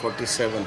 47,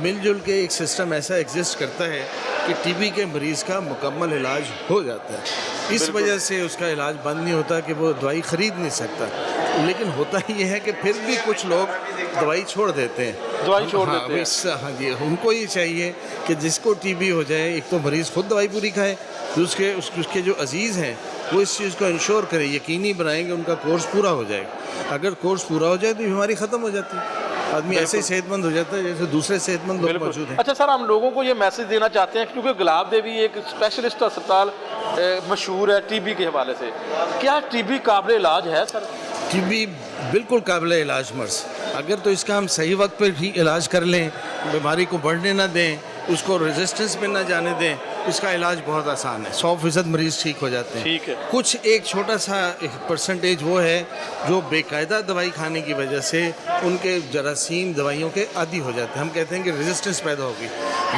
مل جل کے ایک سسٹم ایسا ایگزسٹ کرتا ہے کہ ٹی بی کے مریض کا مکمل علاج ہو جاتا ہے. اس وجہ سے اس کا علاج بند نہیں ہوتا کہ وہ دوائی خرید نہیں سکتا. لیکن ہوتا یہ ہے کہ پھر بھی کچھ لوگ دوائی چھوڑ دیتے ہیں. ہاں جی, ان کو یہ چاہیے کہ جس کو ٹی بی ہو جائے, ایک تو مریض خود دوائی پوری کھائے, اس کے جو عزیز ہیں وہ اس چیز کو انشور کرے, یقینی بنائیں کہ ان کا کورس پورا ہو جائے. اگر کورس پورا ہو جائے تو بیماری ختم ہو جاتی ہے, آدمی ایسے ہی صحت مند ہو جاتا ہے جیسے دوسرے صحت مند لوگ موجود ہیں. اچھا سر, ہم لوگوں کو یہ میسج دینا چاہتے ہیں کیونکہ گلاب دیوی ایک اسپیشلسٹ اسپتال مشہور ہے ٹی بی کے حوالے سے, کیا ٹی بی قابل علاج ہے سر؟ ٹی بی بالکل قابل علاج مرض, اگر تو اس کا ہم صحیح وقت پہ بھی علاج کر لیں, بیماری کو بڑھنے نہ دیں, اس کو ریزسٹنس میں نہ جانے دیں, اس کا علاج بہت آسان ہے. 100% مریض ٹھیک ہو جاتے ہیں. ٹھیک ہے. کچھ ایک چھوٹا سا پرسنٹیج وہ ہے جو بے قاعدہ دوائی کھانے کی وجہ سے ان کے جراثیم دوائیوں کے عادی ہو جاتے ہیں. ہم کہتے ہیں کہ ریزسٹنس پیدا ہوگی,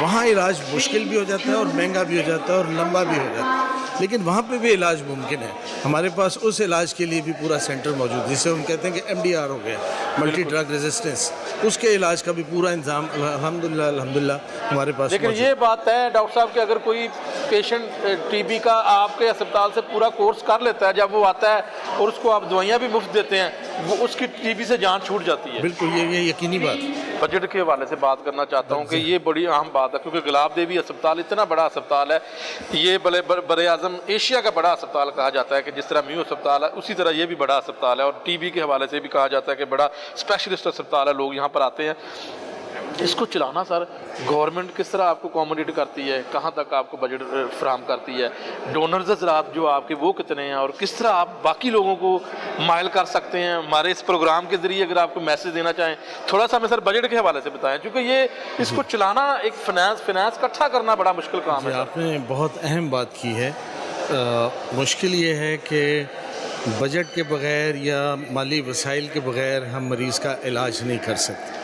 وہاں علاج مشکل بھی ہو جاتا ہے اور مہنگا بھی ہو جاتا ہے اور لمبا بھی ہو جاتا ہے. لیکن وہاں پہ بھی علاج ممکن ہے. ہمارے پاس اس علاج کے لیے بھی پورا سینٹر موجود ہے, جسے ہم کہتے ہیں کہ MDR ہو گیا, ملٹی ڈرگ ریزسٹنس, اس کے علاج کا بھی پورا انتظام الحمدللہ ہمارے پاس. لیکن یہ بات ہے ڈاکٹر صاحب کہ اگر کوئی پیشنٹ ٹی بی کا آپ کے اسپتال سے پورا کورس کر لیتا ہے, جب وہ آتا ہے اور اس کو آپ دوائیاں بھی مفت دیتے ہیں, وہ اس کی ٹی بی سے جان چھوٹ جاتی ہے. بالکل, یہ یقینی بات. بجٹ کے حوالے سے بات کرنا چاہتا ہوں کہ یہ بڑی اہم بات ہے کیونکہ گلاب دیوی اسپتال اتنا بڑا اسپتال ہے, یہ بر اعظم ایشیا کا بڑا اسپتال کہا جاتا ہے کہ جس طرح میو اسپتال ہے اسی طرح یہ بھی بڑا اسپتال ہے, اور ٹی بی کے حوالے سے بھی کہا جاتا ہے کہ بڑا اسپیشلسٹ اسپتال ہے. لوگ یہاں پر آتے ہیں. اس کو چلانا سر گورنمنٹ کس طرح آپ کو کوموڈیٹ کرتی ہے, کہاں تک آپ کو بجٹ فراہم کرتی ہے, ڈونرز حضرات جو آپ کے وہ کتنے ہیں, اور کس طرح آپ باقی لوگوں کو مائل کر سکتے ہیں ہمارے اس پروگرام کے ذریعے؟ اگر آپ کو میسج دینا چاہیں تھوڑا سا ہمیں سر بجٹ کے حوالے سے بتائیں, کیونکہ یہ اس کو چلانا ایک فنانس اکٹھا کرنا بڑا مشکل کام ہے. آپ نے بہت اہم بات کی ہے. مشکل یہ ہے کہ بجٹ کے بغیر یا مالی وسائل کے بغیر ہم مریض کا علاج نہیں کر سکتے.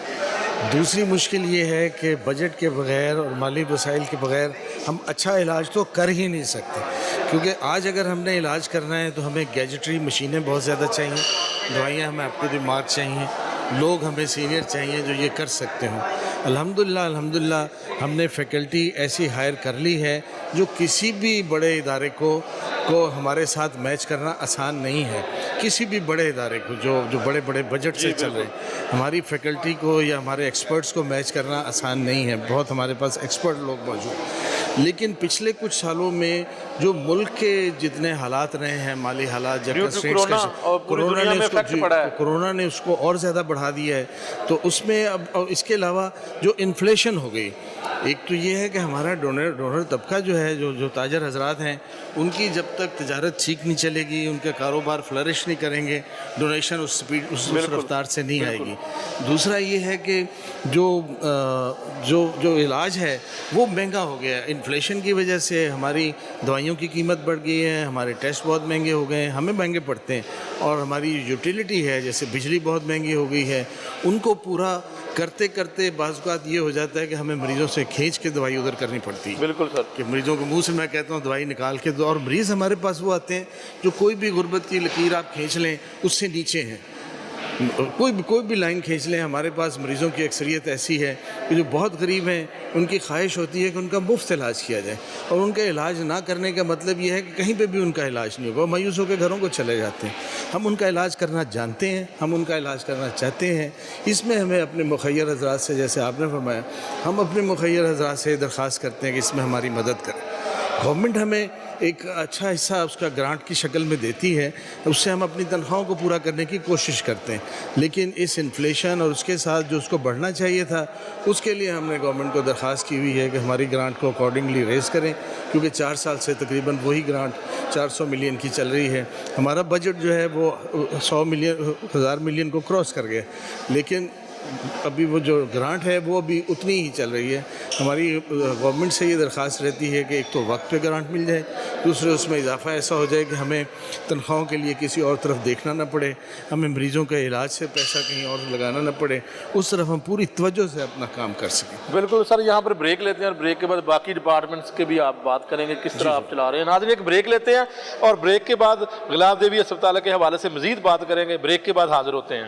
دوسری مشکل یہ ہے کہ بجٹ کے بغیر اور مالی وسائل کے بغیر ہم اچھا علاج تو کر ہی نہیں سکتے, کیونکہ آج اگر ہم نے علاج کرنا ہے تو ہمیں گیجٹری مشینیں بہت زیادہ چاہیے, دوائیاں ہمیں اپ ٹو دی مارک چاہیے, لوگ ہمیں سینئر چاہیے جو یہ کر سکتے ہوں. الحمدللہ ہم نے فیکلٹی ایسی ہائر کر لی ہے جو کسی بھی بڑے ادارے کو ہمارے ساتھ میچ کرنا آسان نہیں ہے. کسی بھی بڑے ادارے کو جو بڑے بجٹ سے چل رہے ہیں, ہماری فیکلٹی کو یا ہمارے ایکسپرٹس کو میچ کرنا آسان نہیں ہے. بہت ہمارے پاس ایکسپرٹ لوگ موجود ہیں. لیکن پچھلے کچھ سالوں میں جو ملک کے جتنے حالات رہے ہیں, مالی حالات, کورونا نے اس کو اور زیادہ بڑھا دیا ہے. تو اس میں اب اس کے علاوہ جو انفلیشن ہو گئی, ایک تو یہ ہے کہ ہمارا ڈونر طبقہ جو ہے, جو تاجر حضرات ہیں, ان کی جب تک تجارت ٹھیک نہیں چلے گی, ان کا کاروبار فلرش نہیں کریں گے, ڈونیشن اس رفتار سے نہیں آئے گی. دوسرا یہ ہے کہ جو علاج ہے وہ مہنگا ہو گیا. انفلیشن کی وجہ سے ہماری دوائیوں کی قیمت بڑھ گئی ہے, ہمارے ٹیسٹ بہت مہنگے ہو گئے ہیں, ہمیں مہنگے پڑتے ہیں, اور ہماری یوٹیلیٹی ہے جیسے بجلی بہت مہنگی ہو گئی ہے. ان کو پورا کرتے بعض اوقات یہ ہو جاتا ہے کہ ہمیں مریضوں سے کھینچ کے دوائی ادھر کرنی پڑتی ہے. بالکل سر, کہ مریضوں کے منہ سے میں کہتا ہوں دوائی نکال کے دو, اور مریض ہمارے پاس وہ آتے ہیں جو کوئی بھی غربت کی لکیر آپ کھینچ لیں اس سے نیچے ہیں. کوئی بھی لائن کھینچ لیں, ہمارے پاس مریضوں کی اکثریت ایسی ہے کہ جو بہت غریب ہیں, ان کی خواہش ہوتی ہے کہ ان کا مفت علاج کیا جائے, اور ان کا علاج نہ کرنے کا مطلب یہ ہے کہ کہیں پہ بھی ان کا علاج نہیں ہوگا, مایوس ہو کے گھروں کو چلے جاتے ہیں. ہم ان کا علاج کرنا جانتے ہیں, ہم ان کا علاج کرنا چاہتے ہیں. اس میں ہمیں اپنے مخیر حضرات سے, جیسے آپ نے فرمایا, ہم اپنے مخیر حضرات سے درخواست کرتے ہیں کہ اس میں ہماری مدد کریں. گورنمنٹ ہمیں ایک اچھا حصہ اس کا گرانٹ کی شکل میں دیتی ہے, اس سے ہم اپنی تنخواہوں کو پورا کرنے کی کوشش کرتے ہیں. لیکن اس انفلیشن اور اس کے ساتھ جو اس کو بڑھنا چاہیے تھا, اس کے لیے ہم نے گورنمنٹ کو درخواست کی ہوئی ہے کہ ہماری گرانٹ کو اکارڈنگلی ریز کریں, کیونکہ 4 سال سے تقریباً وہی گرانٹ 400 ملین کی چل رہی ہے. ہمارا بجٹ جو ہے وہ 1000 ملین کو کراس کر گیا, لیکن ابھی وہ جو گرانٹ ہے وہ ابھی اتنی ہی چل رہی ہے. ہماری گورنمنٹ سے یہ درخواست رہتی ہے کہ ایک تو وقت پہ گرانٹ مل جائے, دوسرے اس میں اضافہ ایسا ہو جائے کہ ہمیں تنخواہوں کے لیے کسی اور طرف دیکھنا نہ پڑے, ہمیں مریضوں کے علاج سے پیسہ کہیں اور لگانا نہ پڑے, اس طرف ہم پوری توجہ سے اپنا کام کر سکیں. بالکل سر, یہاں پر بریک لیتے ہیں اور بریک کے بعد باقی ڈپارٹمنٹس کے بھی آپ بات کریں گے کس طرح آپ چلا رہے ہیں. ناظرین ایک بریک لیتے ہیں اور بریک کے بعد گلاب دیوی اسپتال کے حوالے سے مزید بات کریں گے. بریک کے بعد حاضر ہوتے ہیں.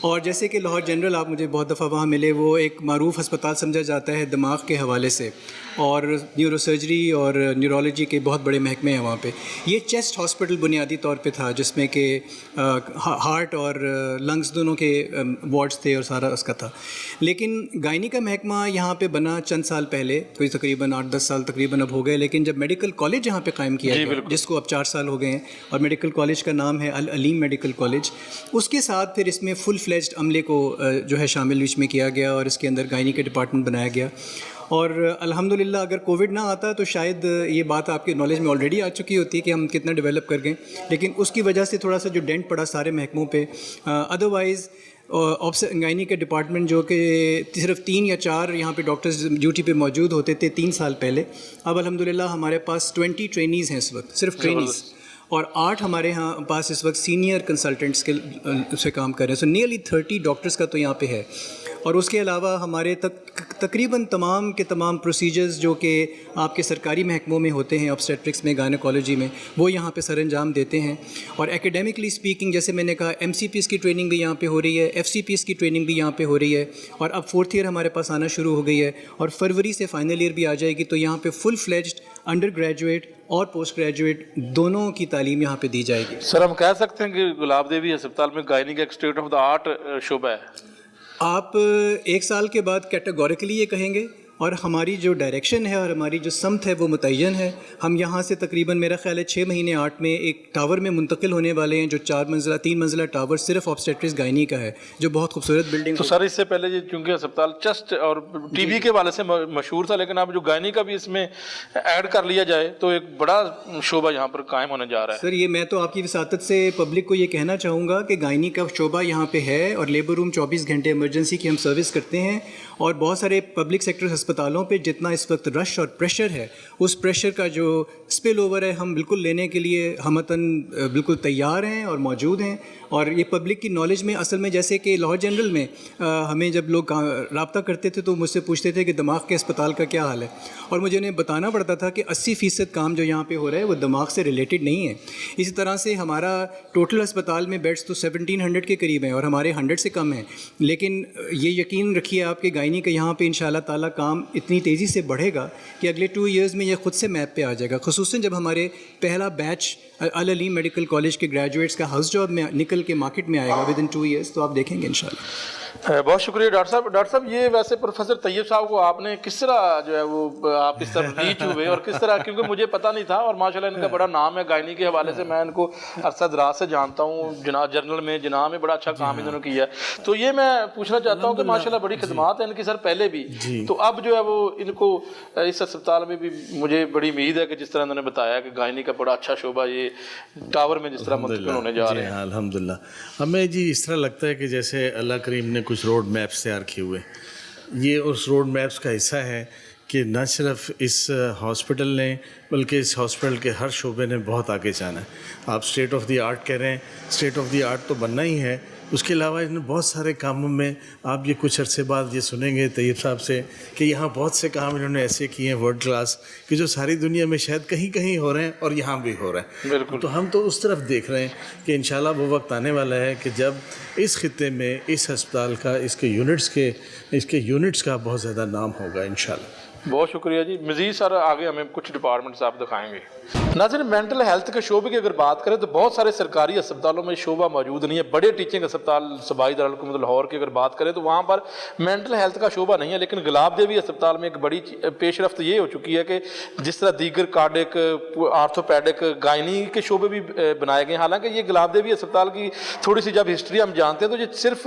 اور جیسے کہ لاہور جنرل آپ مجھے بہت دفعہ وہاں ملے، وہ ایک معروف ہسپتال سمجھا جاتا ہے دماغ کے حوالے سے، اور نیورو سرجری اور نیورولوجی کے بہت بڑے محکمے ہیں وہاں پہ. یہ چیسٹ ہاسپٹل بنیادی طور پہ تھا، جس میں کہ ہارٹ اور لنگس دونوں کے وارڈز تھے اور سارا اس کا تھا. لیکن گائنی کا محکمہ یہاں پہ بنا چند سال پہلے، کوئی تقریباً 8-10 سال تقریباً اب ہو گئے. لیکن جب میڈیکل کالج یہاں پہ قائم کیا گیا، جس کو اب 4 سال ہو گئے ہیں، اور میڈیکل کالج کا نام ہے العلیم میڈیکل کالج، اس کے ساتھ پھر اس میں فل فلیجڈ عملے کو جو ہے شامل اس میں کیا گیا، اور اس کے اندر گائنی کے ڈپارٹمنٹ بنایا گیا. اور الحمدللہ اگر کووڈ نہ آتا تو شاید یہ بات آپ کے نالج میں آلریڈی آ چکی ہوتی کہ ہم کتنا ڈیولپ کر گئے. لیکن اس کی وجہ سے تھوڑا سا جو ڈینٹ پڑا سارے محکموں پہ، ادروائز گائنی کے ڈپارٹمنٹ جو کہ صرف 3 یا 4 یہاں پہ ڈاکٹرز ڈیوٹی پہ موجود ہوتے تھے 3 سال پہلے، اب الحمدللہ ہمارے پاس 20 ٹرینیز ہیں اس وقت، صرف ٹرینیز، اور 8 ہمارے ہاں پاس اس وقت سینئر کنسلٹنٹس کے سے کام کر رہے ہیں. سو نیئرلی 30 ڈاکٹرز کا تو یہاں پہ ہے. اور اس کے علاوہ ہمارے تقریباً تمام کے تمام پروسیجرز جو کہ آپ کے سرکاری محکموں میں ہوتے ہیں، obstetrics میں، گائنیکالوجی میں، وہ یہاں پہ سر انجام دیتے ہیں. اور ایکیڈیمکلی اسپیکنگ، جیسے میں نے کہا، MCPs کی ٹریننگ بھی یہاں پہ ہو رہی ہے، FCPs کی ٹریننگ بھی یہاں پہ ہو رہی ہے، اور اب 4th ایئر ہمارے پاس آنا شروع ہو گئی ہے، اور فروری سے فائنل ایئر بھی آ جائے گی. تو یہاں پہ فل فلیجڈ انڈر گریجویٹ اور پوسٹ گریجویٹ دونوں کی تعلیم یہاں پہ دی جائے گی. سر ہم کہہ سکتے ہیں کہ گلاب دیوی ہسپتال میں گائنی کا ایک اسٹیٹ آف دا آرٹ شعبہ ہے. آپ 1 سال کے بعد کیٹیگوریکلی یہ کہیں گے، اور ہماری جو ڈائریکشن ہے اور ہماری جو سمت ہے وہ متعین ہے. ہم یہاں سے تقریباً میرا خیال ہے 6 مہینے 8 میں ایک ٹاور میں منتقل ہونے والے ہیں، جو 3 منزلہ ٹاور صرف obstetrics گائنی کا ہے، جو بہت خوبصورت بلڈنگ. تو سر اس سے پہلے یہ چونکہ ہسپتال چسٹ اور ٹی بی کے والے سے مشہور تھا، لیکن اب جو گائنی کا بھی اس میں ایڈ کر لیا جائے تو ایک بڑا شعبہ یہاں پر قائم ہونے جا رہا ہے. سر یہ میں تو آپ کی وساطت سے پبلک کو یہ کہنا چاہوں گا کہ گائنی کا شعبہ یہاں پہ ہے، اور لیبر روم 24 گھنٹے ایمرجنسی کی ہم سروس کرتے ہیں. اور بہت سارے پبلک سیکٹر ہسپتالوں پہ جتنا اس وقت رش اور پریشر ہے، اس پریشر کا جو اسپل اوور ہے ہم بالکل لینے کے لیے ہمتاً بالکل تیار ہیں اور موجود ہیں. اور یہ پبلک کی نالج میں اصل میں، جیسے کہ لاہور جنرل میں ہمیں جب لوگ رابطہ کرتے تھے تو مجھ سے پوچھتے تھے کہ دماغ کے اسپتال کا کیا حال ہے، اور مجھے انہیں بتانا پڑتا تھا کہ 80% کام جو یہاں پہ ہو رہا ہے وہ دماغ سے ریلیٹڈ نہیں ہے. اسی طرح سے ہمارا ٹوٹل ہسپتال میں بیڈس تو 1700 کے قریب ہیں، اور ہمارے 100 سے کم ہیں. لیکن یہ یقین رکھیے آپ کہ گائنی کا یہاں پہ انشاءاللہ تعالیٰ کام اتنی تیزی سے بڑھے گا کہ اگلے 2 ایئرز میں یہ خود سے میپ پہ آ جائے گا. خصوصاً جب ہمارے پہلا بیچ العلیم میڈیکل کالج کے گریجویٹس کا ہاؤس جاب میں نکل کے مارکیٹ میں آئے گا ود ان 2 ایئرس، تو آپ دیکھیں گے انشاءاللہ. بہت شکریہ ڈاکٹر صاحب. ڈاکٹر صاحب یہ ویسے پروفیسر طیب صاحب کو آپ نے کس طرح جو ہے وہ آپ اس طرح ریچ ہوئے اور کس طرح، کیونکہ مجھے پتہ نہیں تھا، اور ماشاءاللہ ان کا بڑا نام ہے گائنی کے حوالے سے، میں ان کو عرصہ دراز سے جانتا ہوں، جنرل میں جناح میں بڑا اچھا کام انہوں نے کیا ہے. تو یہ میں پوچھنا چاہتا ہوں کہ ماشاءاللہ بڑی خدمات ہیں ان کی سر پہلے بھی، تو اب جو ہے وہ ان کو اس اسپتال میں بھی مجھے بڑی امید ہے کہ جس طرح انہوں نے بتایا کہ گائنی کا بڑا اچھا شعبہ یہ ٹاور میں جس طرح منتقل ہونے جا رہے ہیں. الحمدللہ ہمیں جی اس طرح لگتا ہے کہ جیسے اللہ کریم نے کچھ روڈ میپس تیار کیے ہوئے، یہ اس روڈ میپس کا حصہ ہے کہ نہ صرف اس ہاسپٹل نے بلکہ اس ہاسپٹل کے ہر شعبے نے بہت آگے جانا ہے. آپ اسٹیٹ آف دی آرٹ کہہ رہے ہیں، اسٹیٹ آف دی آرٹ تو بننا ہی ہے. اس کے علاوہ انہوں نے بہت سارے کاموں میں، آپ یہ کچھ عرصے بعد یہ سنیں گے طیب صاحب سے کہ یہاں بہت سے کام انہوں نے ایسے کیے ہیں ورلڈ کلاس کہ جو ساری دنیا میں شاید کہیں کہیں ہو رہے ہیں اور یہاں بھی ہو رہے ہیں. بالکل. تو ہم تو اس طرف دیکھ رہے ہیں کہ انشاءاللہ وہ وقت آنے والا ہے کہ جب اس خطے میں اس ہسپتال کا اس کے یونٹس کا بہت زیادہ نام ہوگا انشاءاللہ. بہت شکریہ جی. مزید سر آگے ہمیں کچھ ڈپارٹمنٹس آپ دکھائیں گے. ناظرین مینٹل ہیلتھ کے شعبے کی اگر بات کریں تو بہت سارے سرکاری اسپتالوں میں شعبہ موجود نہیں ہے. بڑے ٹیچنگ اسپتال صوبائی دارالحکومت لاہور کی اگر بات کریں تو وہاں پر مینٹل ہیلتھ کا شعبہ نہیں ہے. لیکن گلاب دیوی اسپتال میں ایک بڑی پیش رفت یہ ہو چکی ہے کہ جس طرح دیگر کارڈک، آرتھوپیڈک، گائنی کے شعبے بھی بنائے گئے ہیں. حالانکہ یہ گلاب دیوی اسپتال کی تھوڑی سی جب ہسٹری ہم جانتے ہیں تو یہ صرف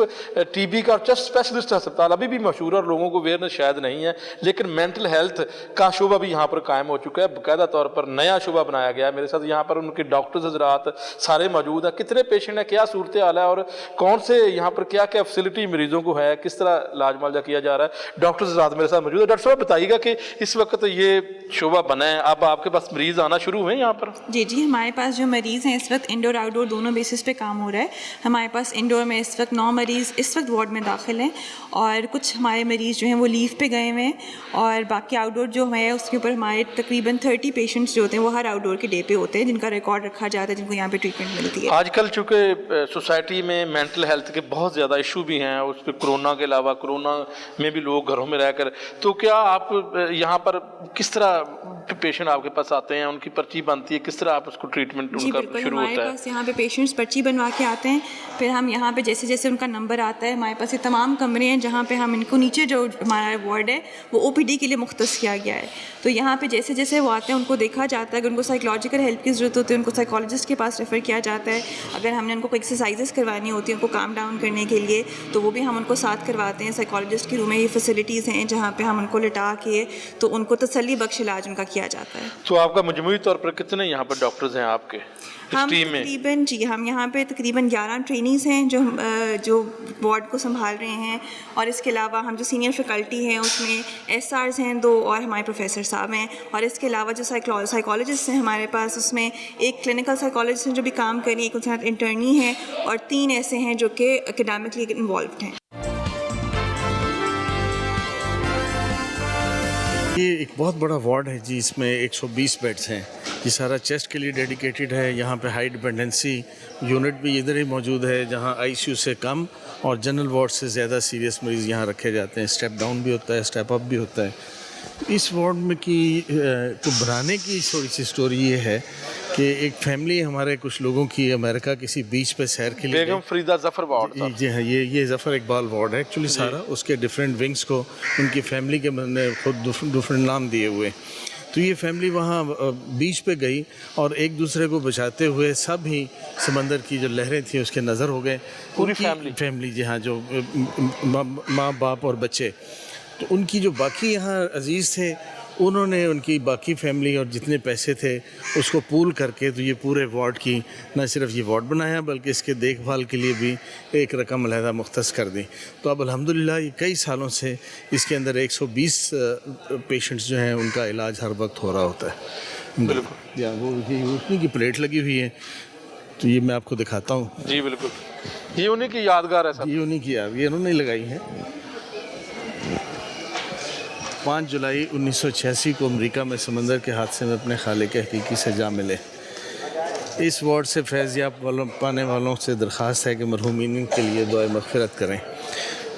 ٹی بی کا اور چسٹ اسپیشلسٹ اسپتال ابھی بھی مشہور ہے اور لوگوں کو اویئرنس شاید نہیں ہے. لیکن مینٹل ہیلتھ کا شعبہ بھی یہاں پر قائم ہو چکا ہے. باقاعدہ طور پر نیا شعبہ بنایا گیا ہے. میرے ساتھ یہاں پر ان کے ڈاکٹرز حضرات سارے موجود ہیں. کتنے پیشنٹ ہیں، کیا صورتحال ہے، اور کون سے یہاں پر کیا کیا فیسلٹی مریضوں کو ہے، کس طرح علاج معالجہ کیا جا رہا ہے. ڈاکٹرز حضرات میرے ساتھ موجود ہیں. ڈاکٹر صاحب بتائیے گا کہ اس وقت یہ شعبہ بنا ہے، اب آپ کے پاس مریض آنا شروع ہوئے یہاں پر؟ جی ہمارے پاس جو مریض ہیں اس وقت انڈور آؤٹ ڈور دونوں بیسس پہ کام ہو رہا ہے. ہمارے پاس انڈور میں اس وقت 9 مریض اس وقت وارڈ میں داخل ہیں، اور کچھ ہمارے مریض جو ہیں وہ لیو پہ گئے ہوئے ہیں، اور باقی باقی آؤٹ ڈور جو ہے اس کے اوپر ہمارے تقریباً 30 پیشنٹس جو ہوتے ہیں وہ ہر آؤٹ ڈور کے ڈے پہ ہوتے ہیں، جن کا ریکارڈ رکھا جاتا ہے، جن کو یہاں پہ ٹریٹمنٹ ملتی ہے۔ آج کل چونکہ سوسائٹی میں مینٹل ہیلتھ کے بہت زیادہ ایشو بھی ہیں، اس پہ کرونا کے علاوہ کرونا میں بھی لوگ گھروں میں رہ کر، تو کیا آپ یہاں پر کس طرح پیشنٹ آپ کے پاس آتے ہیں، ان کی پرچی بنتی ہے، کس طرح آپ اس کو ٹریٹمنٹ جی ان کا بالکل، شروع ہمارے ہوتا ہے؟ پاس یہاں پہ پیشنٹس پرچی بنوا کے آتے ہیں، پھر ہم یہاں پہ جیسے جیسے ان کا نمبر آتا ہے، ہمارے پاس یہ تمام کمرے ہیں جہاں پہ ہم ان کو نیچے جو ہمارا وارڈ ہے وہ او پی ڈی کے لیے مختص کیا گیا ہے، تو یہاں پہ جیسے جیسے وہ آتے ہیں ان کو دیکھا جاتا ہے، اگر ان کو سائیکولوجیکل ہیلپ کی ضرورت ہوتی ہے ان کو سائیکالوجسٹ کے پاس ریفر کیا جاتا ہے، اگر ہم نے ان کو کوئی ایکسرسائزز کروانی ہوتی ہیں ان کو کام ڈاؤن کرنے کے لیے تو وہ بھی ہم ان کو ساتھ کرواتے ہیں۔ سائیکالوجسٹ کے روم میں یہ فیسلٹیز ہیں جہاں پہ ہم ان کو لٹا کے تو ان کو تسلی بخش علاج ان کا کیا جاتا ہے۔ تو آپ کا مجموعی طور پر کتنے یہاں پر ڈاکٹرز ہیں آپ کے اس ہم ٹیم میں؟ تقریباً ہم یہاں پہ تقریباً 11 ٹرینیز ہیں جو وارڈ کو سنبھال رہے ہیں، اور اس کے علاوہ ہم جو سینئر فیکلٹی ہیں اس میں ایس آرز ہیں 2 اور ہمارے پروفیسر صاحب ہیں، اور اس کے علاوہ جو سائیکالوجسٹ ہیں ہمارے پاس اس میں ایک کلینکل سائیکالوجسٹ ہیں جو بھی کام کر رہی ہیں، ایک ان کے ساتھ انٹرنی ہیں، اور 3 ایسے ہیں جو کہ اکیڈیمکلی انوالوڈ ہیں۔ یہ ایک بہت بڑا وارڈ ہے جی، اس میں 120 بیڈس ہیں، یہ سارا چیسٹ کے لیے ڈیڈیکیٹڈ ہے۔ یہاں پہ ہائی ڈپینڈنسی یونٹ بھی ادھر ہی موجود ہے جہاں آئی سی یو سے کم اور جنرل وارڈ سے زیادہ سیریس مریض یہاں رکھے جاتے ہیں۔ اسٹیپ ڈاؤن بھی ہوتا ہے، اسٹیپ اپ بھی ہوتا ہے۔ اس وارڈ میں کو بنانے کی تھوڑی سی سٹوری یہ ہے کہ ایک فیملی ہمارے کچھ لوگوں کی امریکہ کسی بیچ پہ سیر کے لیے بیگم فریدہ ظفر وارڈ تھا۔ جی ہاں، یہ ظفر اقبال وارڈ ہے ایکچولی سارا، اس کے ڈفرینٹ ونگز کو ان کی فیملی کے نے خود ڈفرینٹ نام دیے ہوئے، تو یہ فیملی وہاں بیچ پہ گئی اور ایک دوسرے کو بچاتے ہوئے سب ہی سمندر کی جو لہریں تھیں اس کے نظر ہو گئے۔ پوری فیملی جی ہاں، جو ماں باپ اور بچے، تو ان کی جو باقی یہاں عزیز تھے انہوں نے ان کی باقی فیملی اور جتنے پیسے تھے اس کو پول کر کے تو یہ پورے وارڈ کی نہ صرف یہ وارڈ بنایا بلکہ اس کے دیکھ بھال کے لیے بھی ایک رقم علیحدہ مختص کر دی۔ تو اب الحمدللہ یہ کئی سالوں سے اس کے اندر 120 پیشنٹس جو ہیں ان کا علاج ہر وقت ہو رہا ہوتا ہے۔ بالکل، وہ روشنی کی پلیٹ لگی ہوئی ہے تو یہ میں آپ کو دکھاتا ہوں۔ جی بالکل، یہ انہیں کی یادگار ہے سر۔ یہ انہیں کی یہ انہوں نے لگائی ہے۔ 5 جولائی 1986 کو امریکہ میں سمندر کے حادثے میں اپنے خالق حقیقی سے جا ملے۔ اس وارڈ سے فیض یاب پانے والوں سے درخواست ہے کہ مرحومین کے لیے دعائے مغفرت کریں۔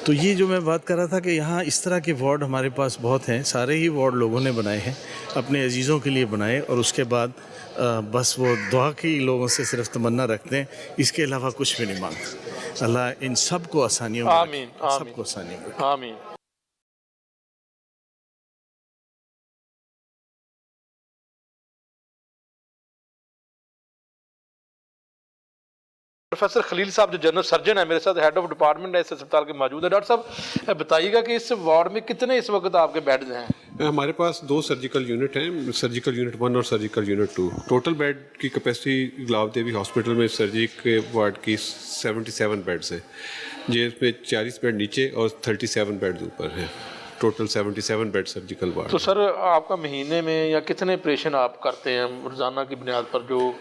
تو یہ جو میں بات کر رہا تھا کہ یہاں اس طرح کے وارڈ ہمارے پاس بہت ہیں، سارے ہی وارڈ لوگوں نے بنائے ہیں، اپنے عزیزوں کے لیے بنائے، اور اس کے بعد بس وہ دعا کی لوگوں سے صرف تمنا رکھتے ہیں، اس کے علاوہ کچھ بھی نہیں مانگتے۔ اللہ ان سب کو آسانیوں میں آمین، رکھے، سب کو آسانیوں میں رکھے۔ آمین۔ پروفیسر خلیل صاحب جو جنرل سرجن ہے میرے ساتھ ہیڈ آف ڈپارٹمنٹ ہے اس اسپتال کے موجود ہے۔ ڈاکٹر صاحب بتائیے گا کہ اس وارڈ میں کتنے اس وقت آپ کے بیڈز ہیں؟ ہمارے پاس 2 سرجیکل یونٹ ہیں، سرجیکل یونٹ 1 اور سرجیکل یونٹ 2۔ ٹوٹل بیڈ کی کیپیسٹی گلاؤ دیوی ہاسپٹل میں سرجری کے وارڈ کی 77 بیڈز ہیں، جس میں 40 بیڈ نیچے اور 37 بیڈ اوپر ہیں، ٹوٹل 77 بیڈ سرجیکل وارڈ۔ تو سر آپ کا مہینے میں یا کتنے آپریشن آپ کرتے ہیں روزانہ کی بنیاد پر؟ جو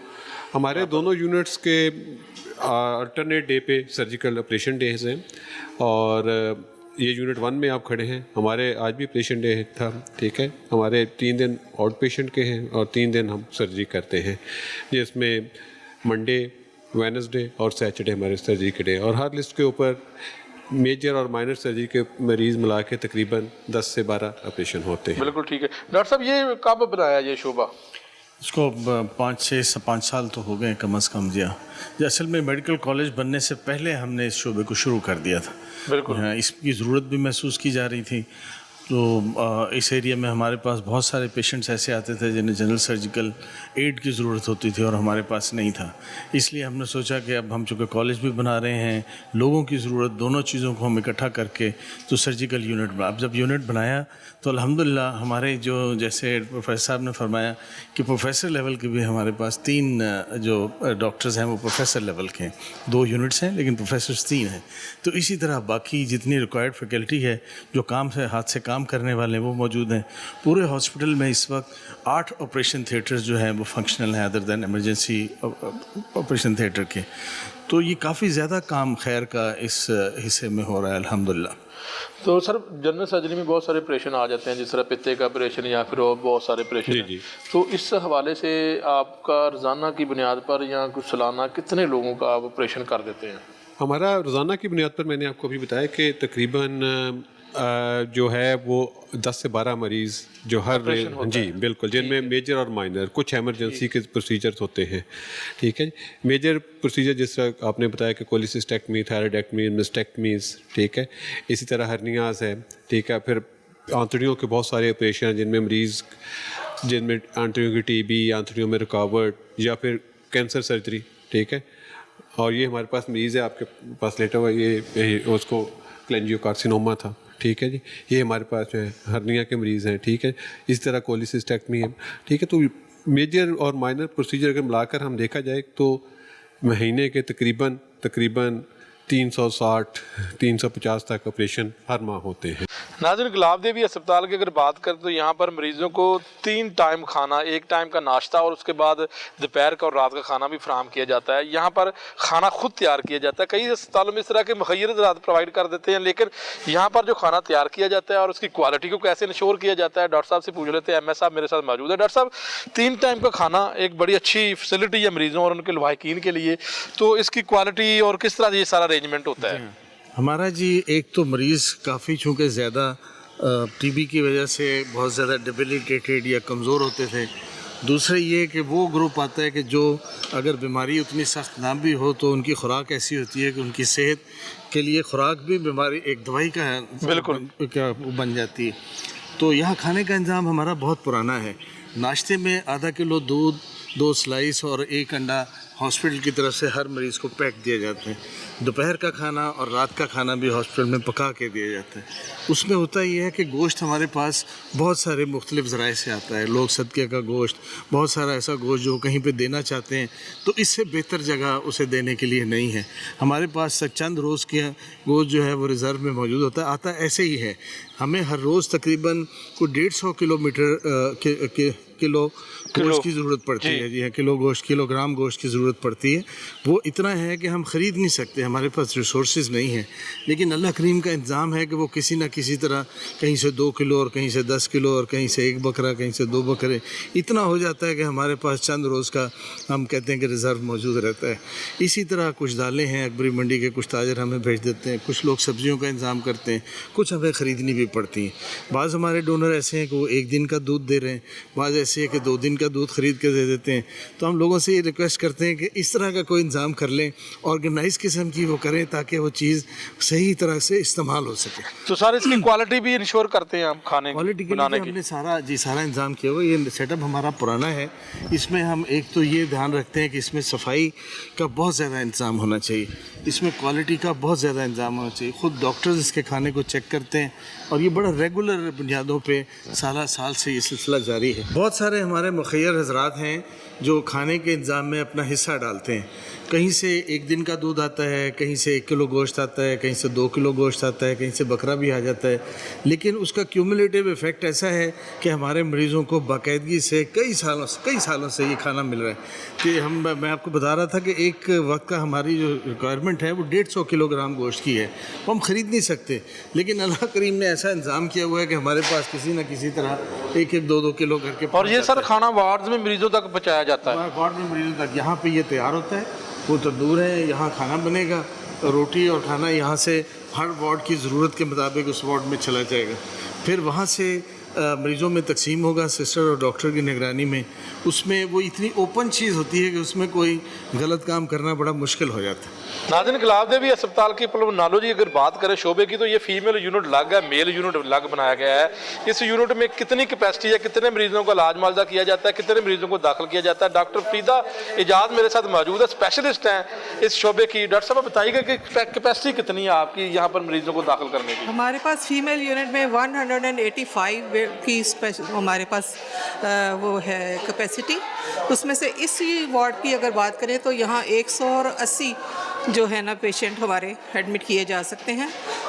ہمارے دونوں یونٹس کے الٹرنیٹ ڈے پہ سرجیکل آپریشن ڈیز ہیں، اور یہ یونٹ 1 میں آپ کھڑے ہیں، ہمارے آج بھی آپریشن ڈے تھا، ٹھیک ہے۔ ہمارے 3 دن آؤٹ پیشنٹ کے ہیں اور 3 دن ہم سرجری کرتے ہیں، جس میں منڈے، وینسڈے اور سیٹرڈے ہمارے سرجری کے ڈے، اور ہر لسٹ کے اوپر میجر اور مائنر سرجری کے مریض ملا کے تقریباً 10 سے 12 آپریشن ہوتے ہیں۔ بالکل ٹھیک ہے۔ ڈاکٹر صاحب یہ کب بنایا یہ شعبہ؟ اس کو 5 سال تو ہو گئے کم از کم جی ہاں۔ اصل میں میڈیکل کالج بننے سے پہلے ہم نے اس شعبے کو شروع کر دیا تھا۔ بالکل، اس کی ضرورت بھی محسوس کی جا رہی تھی، تو اس ایریا میں ہمارے پاس بہت سارے پیشنٹس ایسے آتے تھے جنہیں جنرل سرجیکل ایڈ کی ضرورت ہوتی تھی اور ہمارے پاس نہیں تھا، اس لیے ہم نے سوچا کہ اب ہم چونکہ کالج بھی بنا رہے ہیں، لوگوں کی ضرورت، دونوں چیزوں کو ہم اکٹھا کر کے تو سرجیکل یونٹ بنا۔ اب جب یونٹ بنایا تو الحمدللہ ہمارے جو جیسے پروفیسر صاحب نے فرمایا کہ پروفیسر لیول کے بھی ہمارے پاس 3 جو ڈاکٹرز ہیں وہ پروفیسر لیول کے ہیں، 2 یونٹس ہیں لیکن پروفیسرز 3 ہیں، تو اسی طرح باقی جتنی ریکوائرڈ فیکلٹی ہے جو کام سے ہاتھ سے کام کرنے والے ہیں وہ موجود ہیں۔ پورے ہاسپٹل میں اس وقت 8 آپریشن تھیٹرز جو ہیں وہ فنکشنل ہیں ادر دین ایمرجنسی آپریشن تھیٹر کے، تو یہ کافی زیادہ کام خیر کا اس حصے میں ہو رہا ہے الحمدللہ. تو سر جنرل سرجری میں بہت سارے آپریشن آ جاتے ہیں، جس طرح پتے کا آپریشن یا پھر اور بہت سارے آپریشن ہیں. تو اس حوالے سے آپ کا روزانہ کی بنیاد پر یا کچھ سالانہ کتنے لوگوں کا آپ آپریشن کر دیتے ہیں؟ ہمارا روزانہ کی بنیاد پر میں نے آپ کو ابھی بتایا کہ تقریباً جو ہے وہ 10 سے 12 مریض جو ہر جی بالکل، جن میں میجر اور مائنر کچھ ایمرجنسی کے پروسیجرز ہوتے ہیں. ٹھیک ہے، میجر پروسیجر جس طرح آپ نے بتایا کہ کولیسسٹیکٹمی، تھائرائیڈیکٹمی، مسٹیکٹمیز، ٹھیک ہے، اسی طرح ہرنیاز ہے، ٹھیک ہے، پھر آنتڑیوں کے بہت سارے آپریشن ہیں جن میں آنتڑیوں کی ٹی بی، آنتڑیوں میں رکاوٹ یا پھر کینسر سرجری. ٹھیک ہے، اور یہ ہمارے پاس مریض ہے آپ کے پاس لیٹا ہوا، یہ اس کو کلینجیو کارسینوما تھا. ٹھیک ہے جی، یہ ہمارے پاس جو ہے ہرنیا کے مریض ہیں. ٹھیک ہے، اس طرح کولیسسٹیکٹمی ہے. ٹھیک ہے، تو میجر اور مائنر پروسیجر اگر ملا کر ہم دیکھا جائے تو مہینے کے تقریباً 360 350 تک آپریشن ہر ماہ ہوتے ہیں. ناظرین، گلاب دیوی اسپتال کی اگر بات کریں تو یہاں پر مریضوں کو 3 ٹائم کھانا، 1 ٹائم کا ناشتہ اور اس کے بعد دوپہر کا اور رات کا کھانا بھی فراہم کیا جاتا ہے. یہاں پر کھانا خود تیار کیا جاتا ہے. کئی اسپتالوں میں اس طرح کے مخیر ذرات پرووائڈ کر دیتے ہیں، لیکن یہاں پر جو کھانا تیار کیا جاتا ہے اور اس کی کوالٹی کو کیسے انشور کیا جاتا ہے، ڈاکٹر صاحب سے پوچھ لیتے ہیں. ایم ایس صاحب میرے ساتھ موجود ہے. ڈاکٹر صاحب، 3 ٹائم کا کھانا ایک بڑی اچھی فیسلٹی ہے مریضوں اور ان کے لواحقین کے لیے، تو اس کی کوالٹی اور کس طرح یہ سارا ارینجمنٹ ہوتا ہے؟ ہمارا جی ایک تو مریض کافی چونکہ زیادہ ٹی بی کی وجہ سے بہت زیادہ ڈیبلیٹیٹیڈ یا کمزور ہوتے تھے. دوسرا یہ کہ وہ گروپ آتا ہے کہ جو اگر بیماری اتنی سخت نہ بھی ہو تو ان کی خوراک ایسی ہوتی ہے کہ ان کی صحت کے لیے خوراک بھی بیماری ایک دوائی کا بالکل کیا بن جاتی ہے. تو یہاں کھانے کا انتظام ہمارا بہت پرانا ہے. ناشتے میں آدھا کلو دودھ، 2 سلائس اور 1 انڈا ہاسپٹل کی طرف سے ہر مریض کو پیک دیا جاتے ہیں. دوپہر کا کھانا اور رات کا کھانا بھی ہاسپٹل میں پکا کے دیا جاتا ہے. اس میں ہوتا یہ ہے کہ گوشت ہمارے پاس بہت سارے مختلف ذرائع سے آتا ہے. لوگ صدقے کا گوشت، بہت سارا ایسا گوشت جو کہیں پہ دینا چاہتے ہیں تو اس سے بہتر جگہ اسے دینے کے لیے نہیں ہے. ہمارے پاس چند روز کا گوشت جو ہے وہ ریزرو میں موجود ہوتا ہے. آتا ایسے ہی ہے. ہمیں ہر روز تقریباً کوئی 150 کلو گوشت کی ضرورت پڑتی ہے. جی ہاں، کلو گرام گوشت کی ضرورت پڑتی ہے. وہ اتنا ہے کہ ہم خرید نہیں سکتے، ہمارے پاس ریسورسز نہیں ہیں. لیکن اللہ کریم کا انتظام ہے کہ وہ کسی نہ کسی طرح کہیں سے 2 کلو اور کہیں سے 10 کلو اور کہیں سے 1 بکرا، کہیں سے 2 بکرے، اتنا ہو جاتا ہے کہ ہمارے پاس چند روز کا ہم کہتے ہیں کہ ریزرو موجود رہتا ہے. اسی طرح کچھ دالیں ہیں اکبری منڈی کے، کچھ تاجر ہمیں بھیج دیتے ہیں. کچھ لوگ سبزیوں کا انتظام کرتے ہیں، کچھ ہمیں خریدنی بھی پڑتی ہیں. بعض ہمارے ڈونر ایسے ہیں کہ وہ 1 دن کا دودھ دے رہے ہیں، بعض ایسے ہیں کہ 2 دن کا دودھ خرید کے دے دیتے ہیں. تو ہم لوگوں سے یہ ریکویسٹ کرتے ہیں کہ اس طرح کا کوئی انتظام کر لیں، آرگنائز قسم کی وہ کریں تاکہ وہ چیز صحیح طرح سے استعمال ہو سکے. تو سر اس کی کوالٹی بھی انشور کرتے ہیں ہم کھانے کوالٹی کے لیے ہم نے سارا انتظام کیا ہوا. یہ سیٹ اپ ہمارا پرانا ہے. اس میں ہم ایک تو یہ دھیان رکھتے ہیں کہ اس میں صفائی کا بہت زیادہ انتظام ہونا چاہیے، اس میں کوالٹی کا بہت زیادہ انتظام ہونا چاہیے. خود ڈاکٹرز اس کے کھانے کو چیک کرتے ہیں اور یہ بڑا ریگولر بنیادوں پہ سال سے یہ سلسلہ جاری ہے. بہت سارے ہمارے مخیر حضرات ہیں جو کھانے کے انتظام میں اپنا حصہ ڈالتے ہیں. کہیں سے 1 دن کا دودھ آتا ہے، کہیں سے 1 کلو گوشت آتا ہے، کہیں سے 2 کلو گوشت آتا ہے، کہیں سے بکرا بھی آ جاتا ہے. لیکن اس کا کیومولیٹیو ایفیکٹ ایسا ہے کہ ہمارے مریضوں کو باقاعدگی سے کئی سالوں سے یہ کھانا مل رہا ہے کہ میں آپ کو بتا رہا تھا کہ ایک وقت کا ہماری جو ریکوائرمنٹ ہے وہ 150 کلو گرام گوشت کی ہے. وہ ہم خرید نہیں سکتے، لیکن اللہ کریم نے ایسا انتظام کیا ہوا ہے کہ ہمارے پاس کسی نہ کسی طرح 1-2 کلو کر کے. اور یہ سر کھانا وارڈز میں مریضوں تک پہنچایا جاتا ہے؟ وارڈ میں مریضوں تک یہاں پہ یہ تیار ہوتا ہے. وہ تندور ہے، یہاں کھانا بنے گا، روٹی اور کھانا یہاں سے ہر وارڈ کی ضرورت کے مطابق اس وارڈ میں چلا جائے گا. پھر وہاں سے مریضوں میں تقسیم ہوگا سسٹر اور ڈاکٹر کی نگرانی میں. اس میں وہ اتنی اوپن چیز ہوتی ہے کہ اس میں کوئی غلط کام کرنا بڑا مشکل ہو جاتا ہے. ناظرین، گلاب دیوی اسپتال کی پلمونالوجی اگر بات کریں شعبے کی تو یہ فیمیل یونٹ الگ ہے، میل یونٹ الگ بنایا گیا ہے. اس یونٹ میں کتنی کیپیسٹی ہے، کتنے مریضوں کا علاج معالجہ کیا جاتا ہے، کتنے مریضوں کو داخل کیا جاتا ہے؟ ڈاکٹر فریدہ اعجاز میرے ساتھ موجود ہے، اسپیشلسٹ ہیں اس شعبے کی. ڈاکٹر صاحب بتائیے گا کہ کیپیسٹی کتنی ہے آپ کی یہاں پر مریضوں کو داخل کرنے کی؟ ہمارے پاس فیمیل یونٹ میں 185 کی ہمارے پاس وہ ہے کیپیسٹی. اس میں سے اسی وارڈ کی اگر بات کریں تو یہاں 180 جو ہے نا پیشنٹ ہمارے ایڈمٹ کیے جا سکتے ہیں.